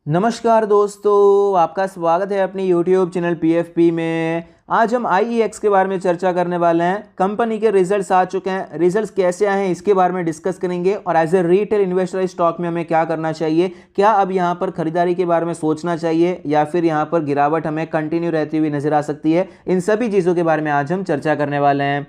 नमस्कार दोस्तों, आपका स्वागत है अपनी YouTube चैनल PFP में। आज हम IEX के बारे में चर्चा करने वाले हैं। कंपनी के रिजल्ट्स आ चुके हैं, रिजल्ट्स कैसे आए हैं इसके बारे में डिस्कस करेंगे और as a retail investor stock में हमें क्या करना चाहिए, क्या अब यहां पर खरीदारी के बारे में सोचना चाहिए या फिर यहां पर गिरावट हमें कंटिन्यू रहती हुई नजर आ सकती है। इन सभी चीज़ों के बारे में आज हम चर्चा करने वाले हैं।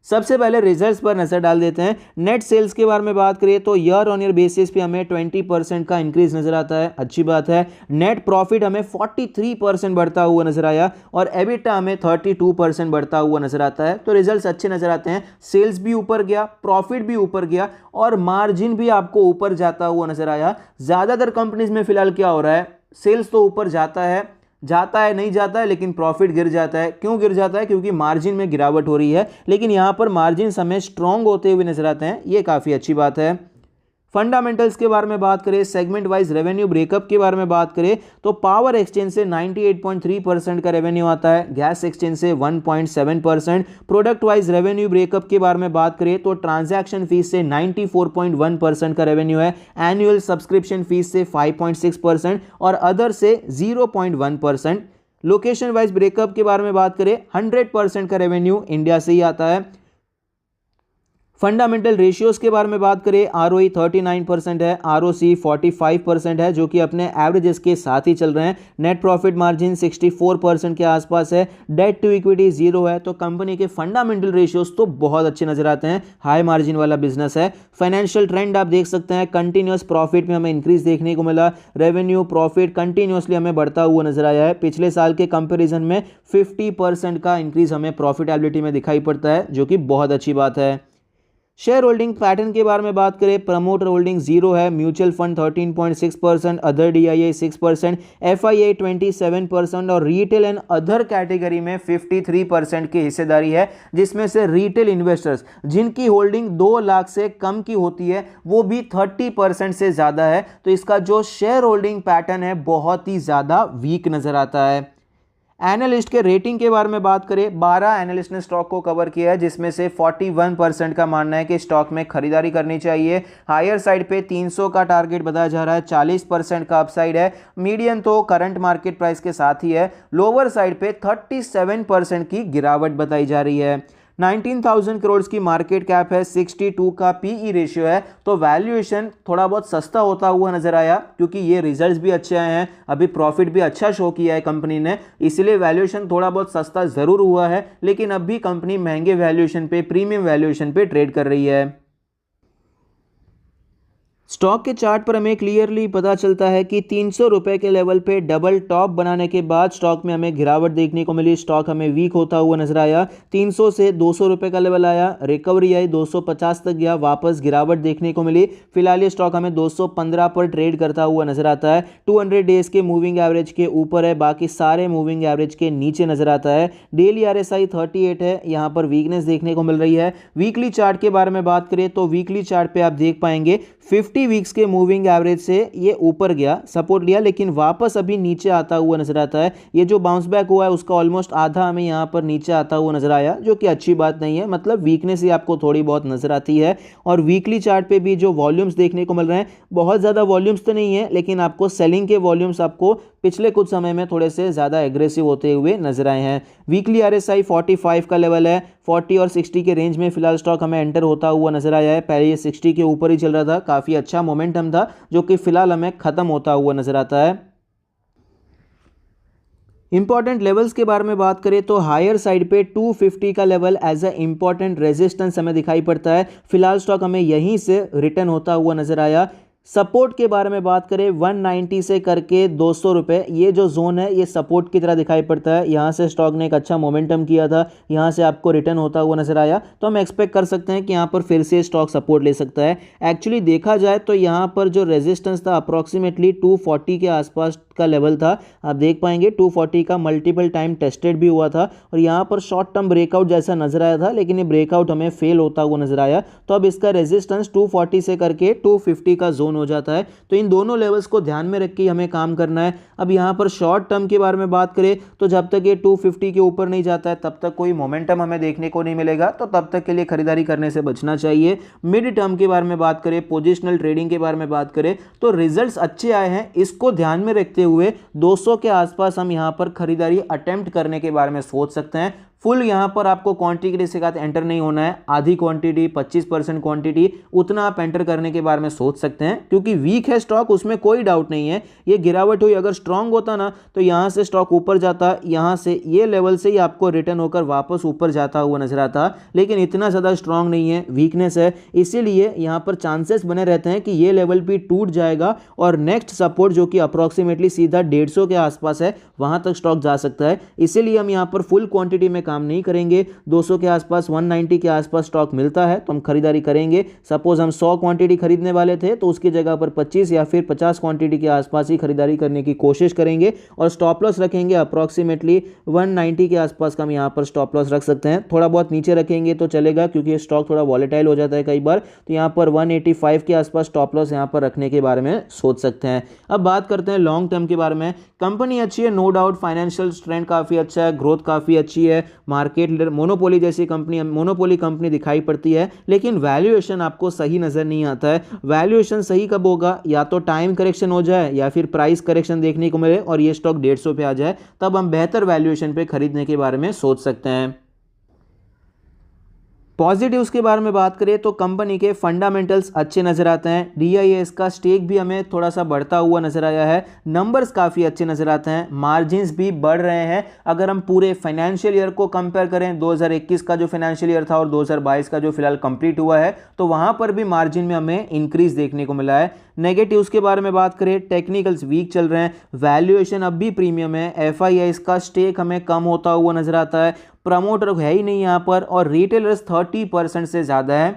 सबसे पहले रिजल्ट्स पर नजर डाल देते हैं। नेट सेल्स के बारे में बात करें तो ईयर ऑन ईयर बेसिस पे हमें 20% का इंक्रीज नजर आता है, अच्छी बात है। नेट प्रॉफिट हमें 43% बढ़ता हुआ नजर आया और एबिटा हमें 32% बढ़ता हुआ नजर आता है। तो रिजल्ट्स अच्छे नजर आते हैं। सेल्स भी ऊपर गया, प्रॉफिट भी ऊपर गया और मार्जिन भी आपको ऊपर जाता हुआ नजर आया। ज्यादातर कंपनीज में फिलहाल क्या हो रहा है, सेल्स तो ऊपर जाता है नहीं जाता है, लेकिन प्रॉफिट गिर जाता है। क्यों गिर जाता है? क्योंकि मार्जिन में गिरावट हो रही है, लेकिन यहां पर मार्जिन हमें स्ट्रांग होते हुए नजर आते हैं, ये काफी अच्छी बात है। फंडामेंटल्स के बारे में बात करें, सेगमेंट वाइज रेवेन्यू ब्रेकअप के बारे में बात करें तो पावर एक्सचेंज से 98.3% का रेवेन्यू आता है, गैस एक्सचेंज से 1.7%। प्रोडक्ट वाइज रेवेन्यू ब्रेकअप के बारे में बात करें तो ट्रांजैक्शन फीस से 94.1% का रेवेन्यू है, एनुअल सब्सक्रिप्शन फीस से 5.6% और अदर से 0.1%। लोकेशन वाइज ब्रेकअप के बारे में बात करें 100% का रेवेन्यू इंडिया से ही आता है। फंडामेंटल रेशियोज के बारे में बात करें, ROE 39% है, ROC 45% है, जो कि अपने एवरेजेस के साथ ही चल रहे हैं। नेट प्रॉफिट मार्जिन 64% के आसपास है, डेट टू इक्विटी 0 है। तो कंपनी के फंडामेंटल रेशियोज तो बहुत अच्छे नजर आते हैं, हाई मार्जिन वाला बिजनेस है। फाइनेंशियल ट्रेंड आप देख सकते हैं, कंटिन्यूस प्रॉफिट में हमें इंक्रीज देखने को मिला, रेवेन्यू प्रॉफिट कंटिन्यूसली हमें बढ़ता हुआ नजर आया है। पिछले साल के कंपेरिजन में 50% का इंक्रीज हमें प्रॉफिटेबिलिटी में दिखाई पड़ता है, जो कि बहुत अच्छी बात है। शेयर होल्डिंग पैटर्न के बारे में बात करें, प्रमोटर होल्डिंग 0 है, mutual fund 13.6%, other DIA 6%, FIA 27% और रिटेल एंड अदर कैटेगरी में 53% की हिस्सेदारी है, जिसमें से रिटेल इन्वेस्टर्स जिनकी होल्डिंग 2 लाख से कम की होती है वो भी 30% से ज़्यादा है। तो इसका जो शेयर होल्डिंग पैटर्न है बहुत ही ज़्यादा वीक नज़र आता है। एनालिस्ट के रेटिंग के बारे में बात करें, 12 एनालिस्ट ने स्टॉक को कवर किया है, जिसमें से 41% का मानना है कि स्टॉक में खरीदारी करनी चाहिए। हायर साइड पे 300 का टारगेट बताया जा रहा है, 40% का अपसाइड है। मीडियन तो करंट मार्केट प्राइस के साथ ही है। लोअर साइड पे 37% की गिरावट बताई जा रही है। 19,000 करोड़ की मार्केट कैप है, 62 का PE रेशियो है। तो वैल्यूएशन थोड़ा बहुत सस्ता होता हुआ नजर आया, क्योंकि ये रिजल्ट्स भी अच्छे आए हैं, अभी प्रॉफिट भी अच्छा शो किया है कंपनी ने, इसलिए वैल्यूएशन थोड़ा बहुत सस्ता जरूर हुआ है। लेकिन अब भी कंपनी महंगे वैल्यूएशन पे, प्रीमियम वैल्यूएशन पे ट्रेड कर रही है। स्टॉक के चार्ट पर हमें क्लियरली पता चलता है कि 300 रुपए के लेवल पे डबल टॉप बनाने के बाद स्टॉक में हमें गिरावट देखने को मिली, स्टॉक हमें वीक होता हुआ नजर आया। 300 से 200 रुपए का लेवल आया, रिकवरी आई, 250 तक गया, वापस गिरावट देखने को मिली। फिलहाल ये स्टॉक हमें 215 पर ट्रेड करता हुआ नजर आता है। 200 डेज के मूविंग एवरेज के ऊपर है, बाकी सारे मूविंग एवरेज के नीचे नजर आता है। डेली RSI 38 है, यहाँ पर वीकनेस देखने को मिल रही है। वीकली चार्ट के बारे में बात करें तो वीकली चार्ट पे आप देख पाएंगे 50 वीक्स के मूविंग एवरेज से ये ऊपर गया, सपोर्ट लिया, लेकिन वापस अभी नीचे आता हुआ नजर आता है। ये जो बाउंस बैक हुआ है उसका ऑलमोस्ट आधा हमें यहाँ पर नीचे आता हुआ नजर आया, जो कि अच्छी बात नहीं है, मतलब वीकनेस ही आपको थोड़ी बहुत नजर आती है। और वीकली चार्ट पे भी जो वॉल्यूम्स देखने को मिल रहे हैं, बहुत ज़्यादा वॉल्यूम्स तो नहीं है, लेकिन आपको सेलिंग के वॉल्यूम्स आपको पिछले कुछ समय में थोड़े से ज़्यादा एग्रेसिव होते हुए नजर आए हैं। वीकली RSI 45 का लेवल है, 40 और 60 के रेंज में फिलहाल स्टॉक हमें एंटर होता हुआ नजर आया है। पहले ये 60 के ऊपर ही चल रहा था, काफ़ी अच्छा मोमेंटम था, जो कि फिलहाल हमें खत्म होता हुआ नजर आता है। इंपॉर्टेंट लेवल्स के बारे में बात करें तो हायर साइड पे 250 का level as a important resistance हमें दिखाई पड़ता है। फिलहाल स्टॉक हमें यहीं से रिटर्न होता हुआ नजर आया। सपोर्ट के बारे में बात करें, 190 से करके 200 रुपये, ये जो जोन है ये सपोर्ट की तरह दिखाई पड़ता है। यहाँ से स्टॉक ने एक अच्छा मोमेंटम किया था, यहाँ से आपको रिटर्न होता हुआ नजर आया, तो हम एक्सपेक्ट कर सकते हैं कि यहाँ पर फिर से स्टॉक सपोर्ट ले सकता है। एक्चुअली देखा जाए तो यहाँ पर जो रेजिस्टेंस था अप्रॉक्सीमेटली 240 के आसपास का लेवल था। आप देख पाएंगे 240 का मल्टीपल टाइम टेस्टेड भी हुआ था और यहाँ पर शॉर्ट टर्म ब्रेकआउट जैसा नजर आया था, लेकिन ये ब्रेकआउट हमें फेल होता हुआ नजर आया। तो अब इसका रेजिस्टेंस 240 से करके 250 का जोन डाउन हो जाता है। तो इन दोनों लेवल्स को ध्यान में रख के हमें काम करना है। अब यहाँ पर शॉर्ट टर्म के बारे में बात करें तो जब तक ये 250 के ऊपर नहीं जाता है तब तक कोई मोमेंटम हमें देखने को नहीं मिलेगा, तो तब तक के लिए खरीदारी करने से बचना चाहिए। मिड टर्म के बारे में बात करें, पोजिशनल ट्रेडिंग के बारे में बात करें तो रिजल्ट्स अच्छे आए हैं, इसको ध्यान में रखते हुए 200 के आसपास हम यहाँ पर खरीदारी अटेम्प्ट करने के बारे में सोच सकते हैं। फुल यहाँ पर आपको क्वांटिटी के साथ एंटर नहीं होना है, आधी क्वांटिटी 25% क्वांटिटी उतना आप एंटर करने के बारे में सोच सकते हैं, क्योंकि वीक है स्टॉक, उसमें कोई डाउट नहीं है। ये गिरावट हुई, अगर स्ट्रांग होता ना तो यहाँ से स्टॉक ऊपर जाता, यहाँ से ये लेवल से ही आपको रिटर्न होकर वापस ऊपर जाता हुआ नजर आता, लेकिन इतना ज़्यादा स्ट्रांग नहीं है, वीकनेस है, इसीलिए यहाँ पर चांसेस बने रहते हैं कि ये लेवल भी टूट जाएगा और नेक्स्ट सपोर्ट जो कि अप्रॉक्सीमेटली सीधा 150 के आसपास है वहाँ तक स्टॉक जा सकता है। इसीलिए हम यहाँ पर फुल क्वांटिटी में काम नहीं करेंगे। 200 के आसपास 190 के आसपास स्टॉक मिलता है तो हम खरीदारी करेंगे। सपोज हम 100 क्वांटिटी खरीदने वाले थे तो उसकी जगह पर 25 या फिर 50 क्वांटिटी के आसपास ही खरीदारी करने की कोशिश करेंगे और स्टॉप लॉस रखेंगे अप्रॉक्सीमेटली 190 के आसपास का हम यहाँ पर स्टॉप लॉस रख सकते हैं। थोड़ा बहुत नीचे रखेंगे तो चलेगा क्योंकि स्टॉक थोड़ा वॉलेटाइल हो जाता है कई बार, तो यहाँ पर 185 के आसपास स्टॉप लॉस यहाँ पर रखने के बारे में सोच सकते हैं। अब बात करते हैं लॉन्ग टर्म के बारे में। कंपनी अच्छी है, नो डाउट, फाइनेंशियल स्ट्रेंथ काफ़ी अच्छा है, ग्रोथ काफ़ी अच्छी है, मार्केट लीडर, मोनोपोली जैसी कंपनी, मोनोपोली कंपनी दिखाई पड़ती है, लेकिन वैल्यूएशन आपको सही नज़र नहीं आता है। वैल्यूएशन सही कब होगा, या तो टाइम करेक्शन हो जाए या फिर प्राइस करेक्शन देखने को मिले और ये स्टॉक 150 पे आ जाए, तब हम बेहतर वैल्यूएशन पे खरीदने के बारे में सोच सकते हैं। पॉजिटिव्स के बारे में बात करें तो कंपनी के फंडामेंटल्स अच्छे नज़र आते हैं, DIS का स्टेक भी हमें थोड़ा सा बढ़ता हुआ नज़र आया है, नंबर्स काफ़ी अच्छे नज़र आते हैं, मार्जिन्स भी बढ़ रहे हैं। अगर हम पूरे फाइनेंशियल ईयर को कंपेयर करें, 2021 का जो फाइनेंशियल ईयर था और 2022 का जो फिलहाल कंप्लीट हुआ है, तो वहाँ पर भी मार्जिन में हमें इंक्रीज देखने को मिला है। नेगेटिव्स के बारे में बात करें, टेक्निकल्स वीक चल रहे हैं, वैल्यूएशन अब भी प्रीमियम है, FIS का स्टेक हमें कम होता हुआ नज़र आता है, प्रमोटर है ही नहीं यहाँ पर और रिटेलर्स 30% से ज़्यादा है।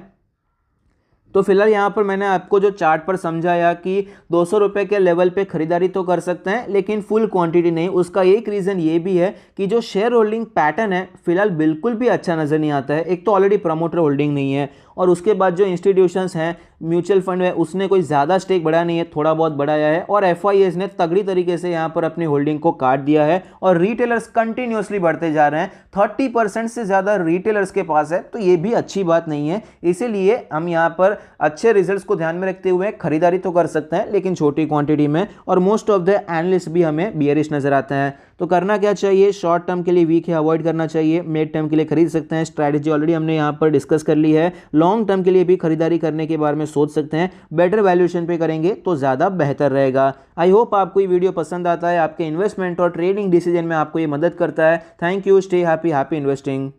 तो फिलहाल यहाँ पर मैंने आपको जो चार्ट पर समझाया कि 200 रुपये के लेवल पे खरीदारी तो कर सकते हैं लेकिन फुल क्वांटिटी नहीं। उसका एक रीज़न ये भी है कि जो शेयर होल्डिंग पैटर्न है फिलहाल बिल्कुल भी अच्छा नज़र नहीं आता है। एक तो ऑलरेडी प्रमोटर होल्डिंग नहीं है और उसके बाद जो इंस्टीट्यूशंस हैं, म्यूचुअल फंड है, उसने कोई ज़्यादा स्टेक बढ़ाया नहीं है, थोड़ा बहुत बढ़ाया है और FIS ने तगड़ी तरीके से यहाँ पर अपनी होल्डिंग को काट दिया है और रिटेलर्स कंटिन्यूसली बढ़ते जा रहे हैं, 30% से ज़्यादा रिटेलर्स के पास है, तो ये भी अच्छी बात नहीं है। इसीलिए हम यहाँ पर अच्छे रिजल्ट्स को ध्यान में रखते हुए खरीदारी तो कर सकते हैं लेकिन छोटी क्वांटिटी में, और मोस्ट ऑफ द एनालिस्ट भी हमें बियरिश नजर आते हैं। तो करना क्या चाहिए, शॉर्ट टर्म के लिए वीक है अवॉइड करना चाहिए, मिड टर्म के लिए खरीद सकते हैं, स्ट्रैटेजी ऑलरेडी हमने यहाँ पर डिस्कस कर ली है, लॉन्ग टर्म के लिए भी खरीदारी करने के बारे में सोच सकते हैं, बेटर वैल्यूएशन पे करेंगे तो ज़्यादा बेहतर रहेगा। आई होप आपको ये वीडियो पसंद आता है, आपके इन्वेस्टमेंट और ट्रेडिंग डिसीजन में आपको ये मदद करता है। Thank you, stay happy, happy investing.